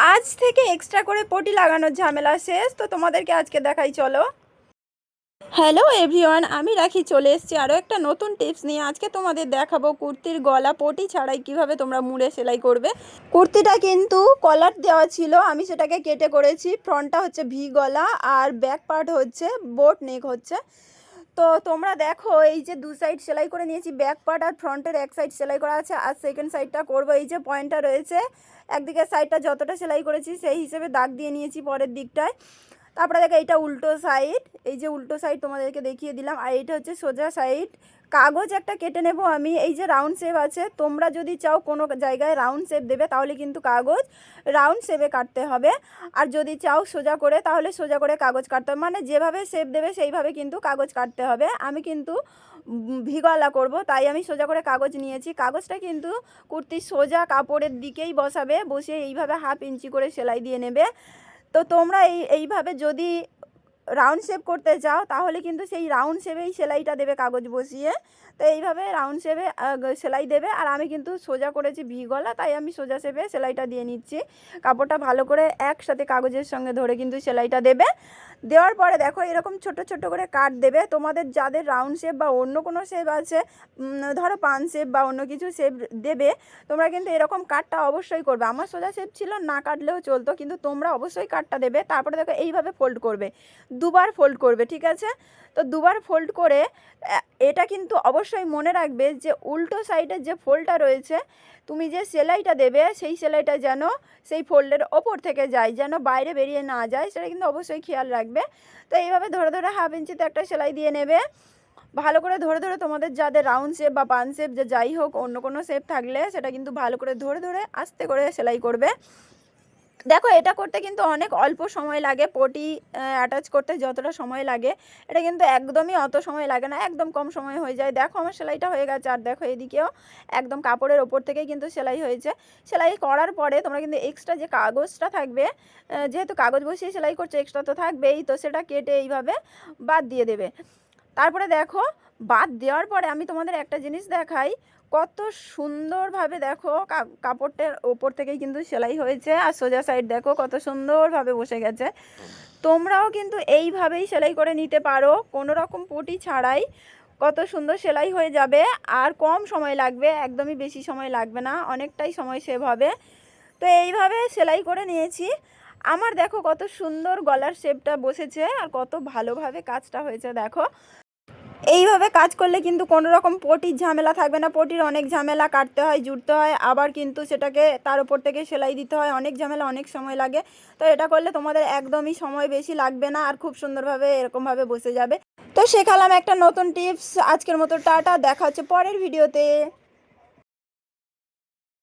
আজ থেকে এক্সট্রা করে পটি লাগানোর ঝামেলা শেষ। তো তোমাদেরকে আজকে দেখাই, চলো। হ্যালো এভরিওয়ান, আমি রাখি চলে এসেছি আরও একটা নতুন টিপস নিয়ে। আজকে তোমাদের দেখাবো কুর্তির গলা পটি ছাড়াই কিভাবে তোমরা মুড়ে সেলাই করবে। কুর্তিটা কিন্তু কলার দেওয়া ছিল, আমি সেটাকে কেটে করেছি। ফ্রন্টটা হচ্ছে ভি গলা আর ব্যাক পার্ট হচ্ছে বোট নেক হচ্ছে। তো তোমরা দেখো, এই যে দু সাইড সেলাই করে নিয়েছি, ব্যাক পার্ট আর ফ্রন্টের এক সাইড সেলাই করা আছে, আর সেকেন্ড সাইডটা করবো। এই যে পয়েন্টটা রয়েছে, একদিকের সাইডটা যতটা সেলাই করেছি সেই হিসেবে দাগ দিয়ে নিয়েছি পরের দিকটায়। তারপরে দেখো এইটা উল্টো সাইড, এই যে উল্টো সাইড তোমাদেরকে দেখিয়ে দিলাম, আর এইটা হচ্ছে সোজা সাইড। কাগজ একটা কেটে নেব আমি। এই যে রাউন্ড শেপ আছে, তোমরা যদি চাও কোনো জায়গায় রাউন্ড শেপ দেবে তাহলে কিন্তু কাগজ রাউন্ড শেপে কাটতে হবে, আর যদি চাও সোজা করে তাহলে সোজা করে কাগজ কাটতে হবে। মানে যেভাবে শেপ দেবে সেইভাবে কিন্তু কাগজ কাটতে হবে। আমি কিন্তু ভিগলা করব, তাই আমি সোজা করে কাগজ নিয়েছি। কাগজটা কিন্তু কুর্তির সোজা কাপড়ের দিকেই বসাবে, বসিয়ে এইভাবে 1/2 ইঞ্চি করে সেলাই দিয়ে নেবে। তো তোমরা এইভাবে যদি রাউন্ড শেপ করতে চাও তাহলে কিন্তু সেই রাউন্ড শেপেই সেলাইটা দেবে কাগজ বসিয়ে। তো এইভাবে রাউন্ড শেপে সেলাই দেবে। আর আমি কিন্তু সোজা করেছি ভি গলা, তাই আমি সোজা শেপে সেলাইটা দিয়ে নিচ্ছি। কাপড়টা ভালো করে একসাথে কাগজের সঙ্গে ধরে কিন্তু সেলাইটা দেবে। দেওয়ার পরে দেখো এরকম ছোট ছোট করে কাট দেবে। তোমাদের যাদের রাউন্ড শেপ বা অন্য কোনো শেপ আছে, ধরো পান শেপ বা অন্য কিছু শেপ দেবে, তোমরা কিন্তু এরকম কাটটা অবশ্যই করবে। আমার সোজা শেপ ছিল, না কাটলেও চলতো, কিন্তু তোমরা অবশ্যই কাটটা দেবে। তারপরে দেখো এইভাবে ফোল্ড করবে, দুবার ফোল্ড করবে, ঠিক আছে? তো দুবার ফোল্ড করে এটা কিন্তু অবশ্যই মনে রাখবে যে উল্টো সাইডের যে ফোল্ডটা রয়েছে, তুমি যে সেলাইটা দেবে সেই সেলাইটা যেন সেই ফোল্ডের ওপর থেকে যায়, যেন বাইরে বেরিয়ে না যায়, সেটা কিন্তু অবশ্যই খেয়াল রাখবে। তো এইভাবে ধরে ধরে 1/2 ইঞ্চিতে একটা সেলাই দিয়ে নেবে। ভালো করে ধরে ধরে তোমাদের যাদের রাউন্ড শেপ বা পান শেপ যে যাই হোক অন্য কোনো শেপ থাকলে সেটা কিন্তু ভালো করে ধরে ধরে আস্তে করে সেলাই করবে। দেখো এটা করতে কিন্তু অনেক অল্প সময় লাগে, পটি অ্যাটাচ করতে যতটা সময় লাগে এটা কিন্তু একদমই অত সময় লাগে না, একদম কম সময় হয়ে যায়। দেখো আমার সেলাইটা হয়ে গেছে, আর দেখো এদিকেও একদম কাপড়ের ওপর থেকেই কিন্তু সেলাই হয়েছে। সেলাই করার পরে তোমরা কিন্তু এক্সট্রা যে কাগজটা থাকবে, যেহেতু কাগজ বসিয়ে সেলাই করছে এক্সট্রা তো থাকবেই, তো সেটা কেটে এইভাবে বাদ দিয়ে দেবে। তারপরে দেখো বাদ দেওয়ার পরে আমি তোমাদের একটা জিনিস দেখাই, কত সুন্দরভাবে দেখো কাপড়টার ওপর থেকেই কিন্তু সেলাই হয়েছে, আর সোজা সাইড দেখো কত সুন্দরভাবে বসে গেছে। তোমরাও কিন্তু এইভাবেই সেলাই করে নিতে পারো, কোনো রকম পটি ছাড়াই। কত সুন্দর সেলাই হয়ে যাবে, আর কম সময় লাগবে, একদমই বেশি সময় লাগবে না, অনেকটাই সময় সেভ হবে। তো এইভাবে সেলাই করে নিয়েছি। আমার দেখো কত সুন্দর গলার শেপটা বসেছে, আর কত ভালোভাবে কাজটা হয়েছে দেখো। এইভাবে কাজ করলে কিন্তু কোনো রকম পটির ঝামেলা থাকবে না। পটির অনেক ঝামেলা, কাটতে হয়, জুড়তে হয়, আবার কিন্তু সেটাকে তার উপর থেকে সেলাই দিতে হয়, অনেক ঝামেলা, অনেক সময় লাগে। তো এটা করলে তোমাদের একদমই সময় বেশি লাগবে না, আর খুব সুন্দরভাবে এরকমভাবে বসে যাবে। তো শেখালাম একটা নতুন টিপস। আজকের মতো টাটা, দেখা হচ্ছে পরের ভিডিওতে।